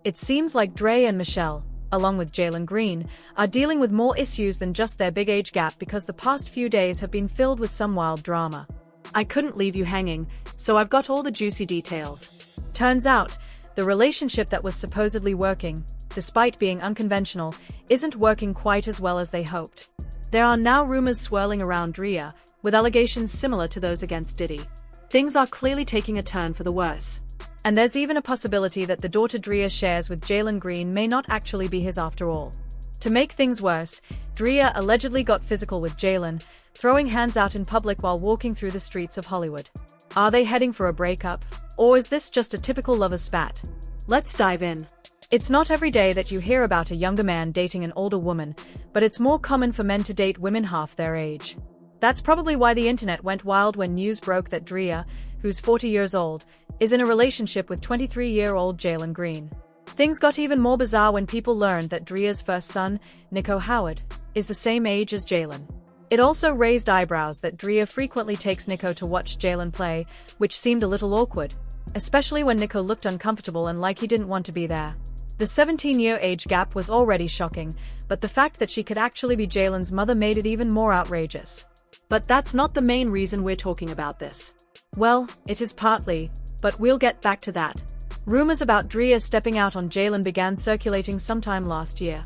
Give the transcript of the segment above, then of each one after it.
It seems like Draya and Michelle, along with Jalen Green, are dealing with more issues than just their big age gap because the past few days have been filled with some wild drama. I couldn't leave you hanging, so I've got all the juicy details. Turns out, the relationship that was supposedly working, despite being unconventional, isn't working quite as well as they hoped. There are now rumors swirling around Draya, with allegations similar to those against Diddy. Things are clearly taking a turn for the worse. And there's even a possibility that the daughter Draya shares with Jalen Green may not actually be his after all. To make things worse, Draya allegedly got physical with Jalen, throwing hands out in public while walking through the streets of Hollywood. Are they heading for a breakup, or is this just a typical lover spat? Let's dive in. It's not every day that you hear about a younger man dating an older woman, but it's more common for men to date women half their age. That's probably why the internet went wild when news broke that Draya, who's 40 years old, is in a relationship with 23-year-old Jalen Green. Things got even more bizarre when people learned that Draya's first son, Nico Howard, is the same age as Jalen. It also raised eyebrows that Draya frequently takes Nico to watch Jalen play, which seemed a little awkward, especially when Nico looked uncomfortable and like he didn't want to be there. The 17-year age gap was already shocking, but the fact that she could actually be Jalen's mother made it even more outrageous. But that's not the main reason we're talking about this. Well, it is partly, but we'll get back to that. Rumors about Draya stepping out on Jalen began circulating sometime last year.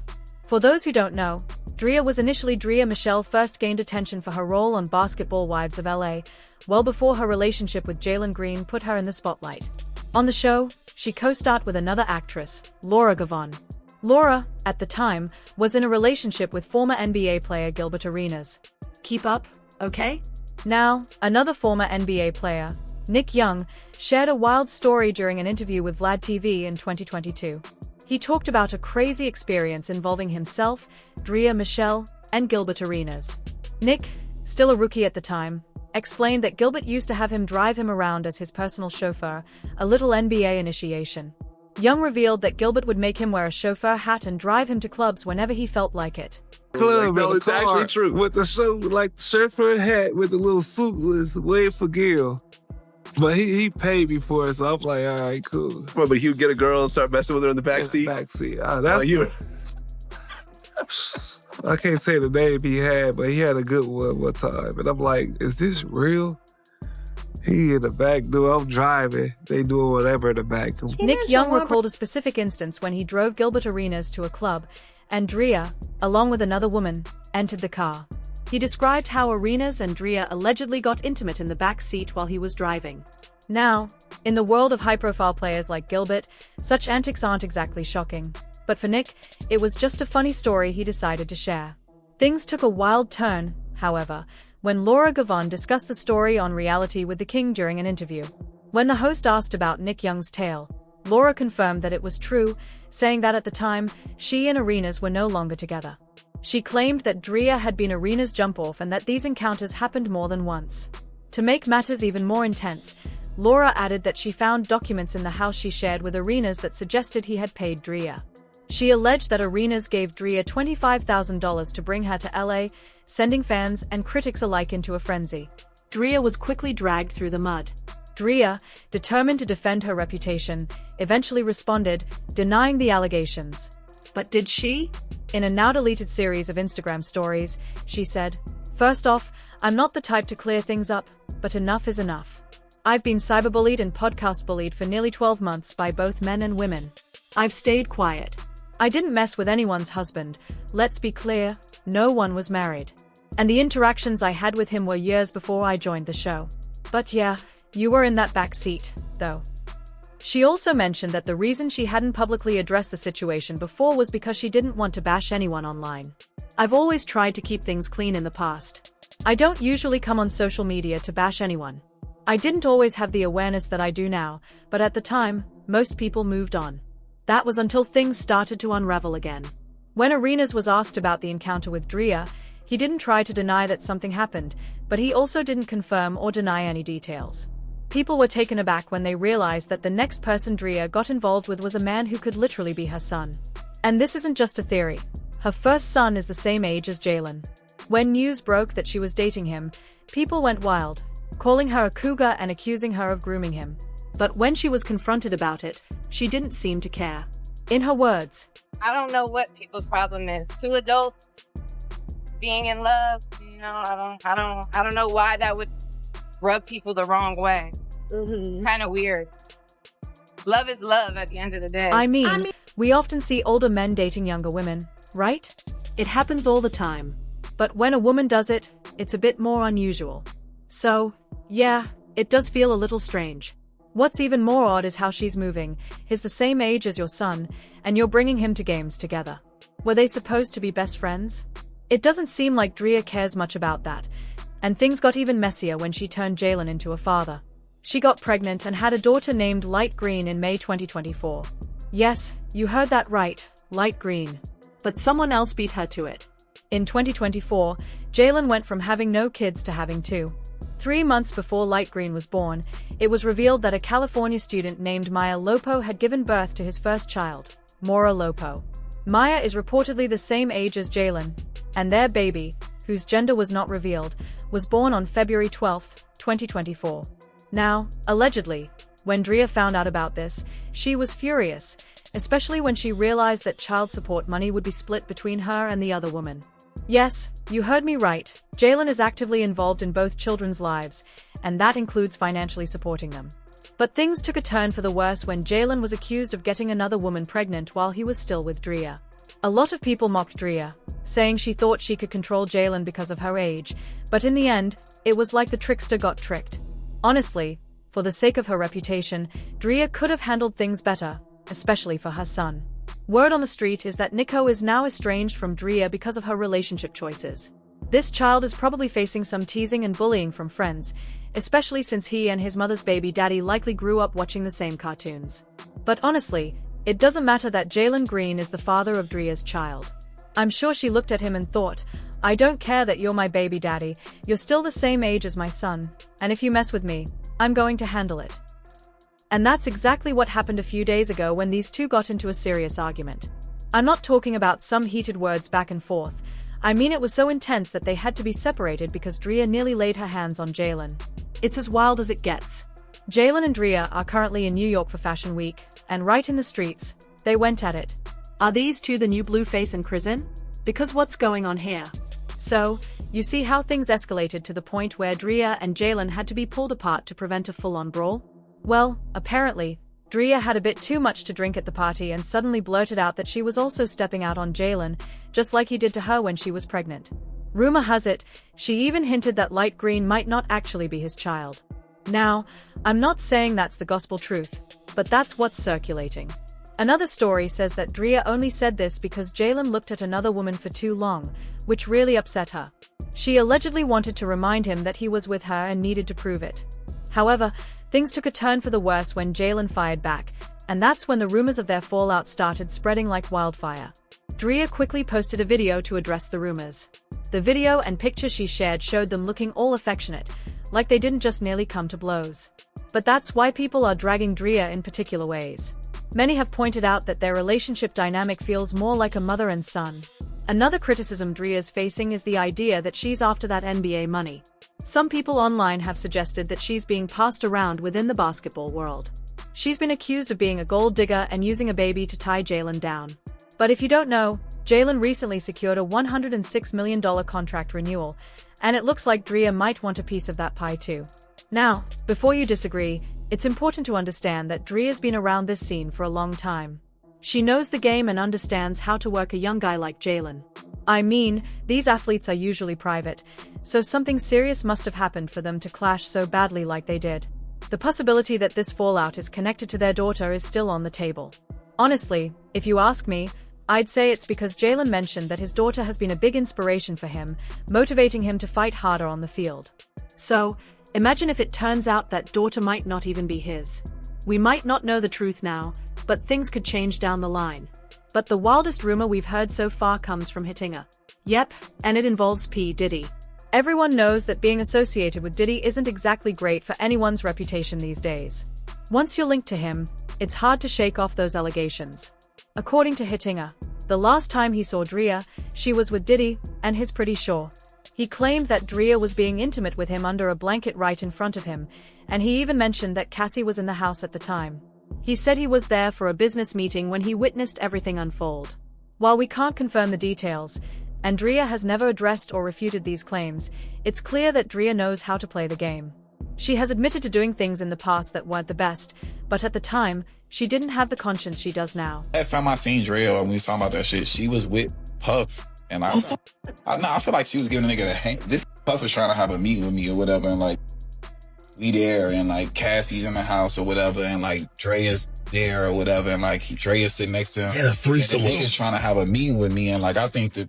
For those who don't know, Draya was initially Draya. Michelle first gained attention for her role on Basketball Wives of LA, well before her relationship with Jalen Green put her in the spotlight. On the show, she co-starred with another actress, Laura Gavon. Laura, at the time, was in a relationship with former NBA player Gilbert Arenas. Keep up, okay? Now, another former NBA player, Nick Young, shared a wild story during an interview with Vlad TV in 2022. He talked about a crazy experience involving himself, Draya, Michelle, and Gilbert Arenas. Nick, still a rookie at the time, explained that Gilbert used to have him drive him around as his personal chauffeur, a little NBA initiation. Young revealed that Gilbert would make him wear a chauffeur hat and drive him to clubs whenever he felt like it. Club no, it's actually true. With the show, like the chauffeur hat with the little suit was way for Gil. But he paid me for it, so I'm like, all right, cool. Well, but he would get a girl and start messing with her in the backseat? Backseat. I can't say the name he had, but he had a good one time. And I'm like, is this real? He in the back door, I'm driving. They doing whatever in the back. Nick Young recalled a specific instance when he drove Gilbert Arenas to a club, and Draya, along with another woman, entered the car. He described how Arenas and Draya allegedly got intimate in the back seat while he was driving. Now, in the world of high-profile players like Gilbert, such antics aren't exactly shocking. But for Nick, it was just a funny story he decided to share. Things took a wild turn, however, when Laura Gavon discussed the story on Reality with the King during an interview. When the host asked about Nick Young's tale, Laura confirmed that it was true, saying that at the time, she and Arenas were no longer together. She claimed that Draya had been Arenas' jump-off and that these encounters happened more than once. To make matters even more intense, Laura added that she found documents in the house she shared with Arenas that suggested he had paid Draya. She alleged that Arenas gave Draya $25,000 to bring her to LA, sending fans and critics alike into a frenzy. Draya was quickly dragged through the mud. Draya, determined to defend her reputation, eventually responded, denying the allegations. But did she? In a now-deleted series of Instagram stories, she said, "First off, I'm not the type to clear things up, but enough is enough. I've been cyberbullied and podcast bullied for nearly 12 months by both men and women. I've stayed quiet. I didn't mess with anyone's husband. Let's be clear, no one was married. And the interactions I had with him were years before I joined the show. But yeah, you were in that back seat, though." She also mentioned that the reason she hadn't publicly addressed the situation before was because she didn't want to bash anyone online. "I've always tried to keep things clean in the past. I don't usually come on social media to bash anyone. I didn't always have the awareness that I do now, but at the time, most people moved on. That was until things started to unravel again." When Arenas was asked about the encounter with Draya, he didn't try to deny that something happened, but he also didn't confirm or deny any details. People were taken aback when they realized that the next person Draya got involved with was a man who could literally be her son. And this isn't just a theory. Her first son is the same age as Jalen. When news broke that she was dating him, people went wild, calling her a cougar and accusing her of grooming him. But when she was confronted about it, she didn't seem to care. In her words, I don't know what people's problem is. Two adults being in love, I don't know why that would rub people the wrong way. It's kind of weird. Love is love at the end of the day. I mean, we often see older men dating younger women, right? It happens all the time. But when a woman does it, it's a bit more unusual. So, yeah, it does feel a little strange. What's even more odd is how she's moving. He's the same age as your son, and you're bringing him to games together. Were they supposed to be best friends? It doesn't seem like Draya cares much about that, and things got even messier when she turned Jalen into a father. She got pregnant and had a daughter named Light Green in May 2024. Yes, you heard that right, Light Green. But someone else beat her to it. In 2024, Jalen went from having no kids to having 2. 3 months before Light Green was born, it was revealed that a California student named Maya Lopo had given birth to his first child, Mora Lopo. Maya is reportedly the same age as Jalen, and their baby, whose gender was not revealed, was born on February 12, 2024. Now, allegedly, when Draya found out about this, she was furious, especially when she realized that child support money would be split between her and the other woman. Yes, you heard me right. Jalen is actively involved in both children's lives, and that includes financially supporting them. But things took a turn for the worse when Jalen was accused of getting another woman pregnant while he was still with Draya. A lot of people mocked Draya, saying she thought she could control Jalen because of her age, but in the end, it was like the trickster got tricked. Honestly, for the sake of her reputation, Draya could have handled things better, especially for her son. Word on the street is that Nico is now estranged from Draya because of her relationship choices. This child is probably facing some teasing and bullying from friends, especially since he and his mother's baby daddy likely grew up watching the same cartoons. But honestly, it doesn't matter that Jalen Green is the father of Draya's child. I'm sure she looked at him and thought, I don't care that you're my baby daddy, you're still the same age as my son, and if you mess with me, I'm going to handle it. And that's exactly what happened a few days ago when these two got into a serious argument. I'm not talking about some heated words back and forth. I mean it was so intense that they had to be separated because Draya nearly laid her hands on Jalen. It's as wild as it gets. Jalen and Draya are currently in New York for Fashion Week, and right in the streets, they went at it. Are these two the new Blueface and Crisin? Because what's going on here? So, you see how things escalated to the point where Draya and Jalen had to be pulled apart to prevent a full-on brawl? Well, apparently, Draya had a bit too much to drink at the party and suddenly blurted out that she was also stepping out on Jalen, just like he did to her when she was pregnant. Rumor has it, she even hinted that Light Green might not actually be his child. Now, I'm not saying that's the gospel truth, but that's what's circulating. Another story says that Draya only said this because Jalen looked at another woman for too long, which really upset her. She allegedly wanted to remind him that he was with her and needed to prove it. However, things took a turn for the worse when Jalen fired back, and that's when the rumors of their fallout started spreading like wildfire. Draya quickly posted a video to address the rumors. The video and picture she shared showed them looking all affectionate, like they didn't just nearly come to blows. But that's why people are dragging Draya in particular ways. Many have pointed out that their relationship dynamic feels more like a mother and son. Another criticism Draya's facing is the idea that she's after that NBA money. Some people online have suggested that she's being passed around within the basketball world. She's been accused of being a gold digger and using a baby to tie Jalen down. But if you don't know, Jalen recently secured a $106 million contract renewal, and it looks like Draya might want a piece of that pie too. Now, before you disagree, it's important to understand that Draya's been around this scene for a long time. She knows the game and understands how to work a young guy like Jalen. I mean, these athletes are usually private, so something serious must have happened for them to clash so badly like they did. The possibility that this fallout is connected to their daughter is still on the table. Honestly, if you ask me, I'd say it's because Jalen mentioned that his daughter has been a big inspiration for him, motivating him to fight harder on the field. So, imagine if it turns out that daughter might not even be his. We might not know the truth now, but things could change down the line. But the wildest rumor we've heard so far comes from Hittinger. Yep, and it involves P. Diddy. Everyone knows that being associated with Diddy isn't exactly great for anyone's reputation these days. Once you're linked to him, it's hard to shake off those allegations. According to Hittinger, the last time he saw Draya, she was with Diddy, and he's pretty sure. He claimed that Draya was being intimate with him under a blanket right in front of him, and he even mentioned that Cassie was in the house at the time. He said he was there for a business meeting when he witnessed everything unfold. While we can't confirm the details, and Draya has never addressed or refuted these claims, it's clear that Draya knows how to play the game. She has admitted to doing things in the past that weren't the best, but at the time, she didn't have the conscience she does now. Last time I seen Draya when we was talking about that shit, she was with Puff. And I feel like she was giving a nigga a hand. This Puff is trying to have a meeting with me or whatever, and like, we there, and like Cassie's in the house or whatever, and like Draya's there or whatever, and like Draya's sitting next to him. Yeah, threesome. The nigga's trying to have a meeting with me, and like I think that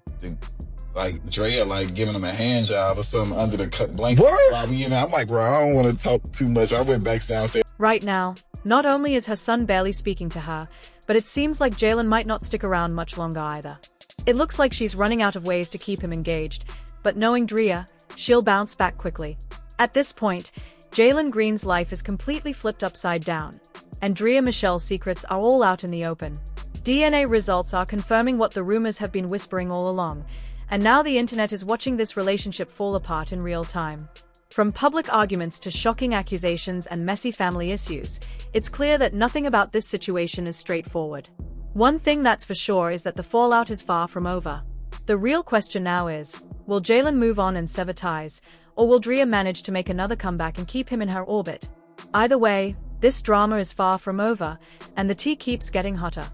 like Draya like giving him a hand job or something under the blanket. You know, I'm like, bro, I don't want to talk too much. I went back downstairs. Right now, not only is her son barely speaking to her, but it seems like Jalen might not stick around much longer either. It looks like she's running out of ways to keep him engaged, but knowing Draya, she'll bounce back quickly. At this point, Jalen Green's life is completely flipped upside down, and Draya Michelle's secrets are all out in the open. DNA results are confirming what the rumors have been whispering all along, and now the internet is watching this relationship fall apart in real time. From public arguments to shocking accusations and messy family issues, it's clear that nothing about this situation is straightforward. One thing that's for sure is that the fallout is far from over. The real question now is, will Jalen move on and sever ties, or will Draya manage to make another comeback and keep him in her orbit? Either way, this drama is far from over, and the tea keeps getting hotter.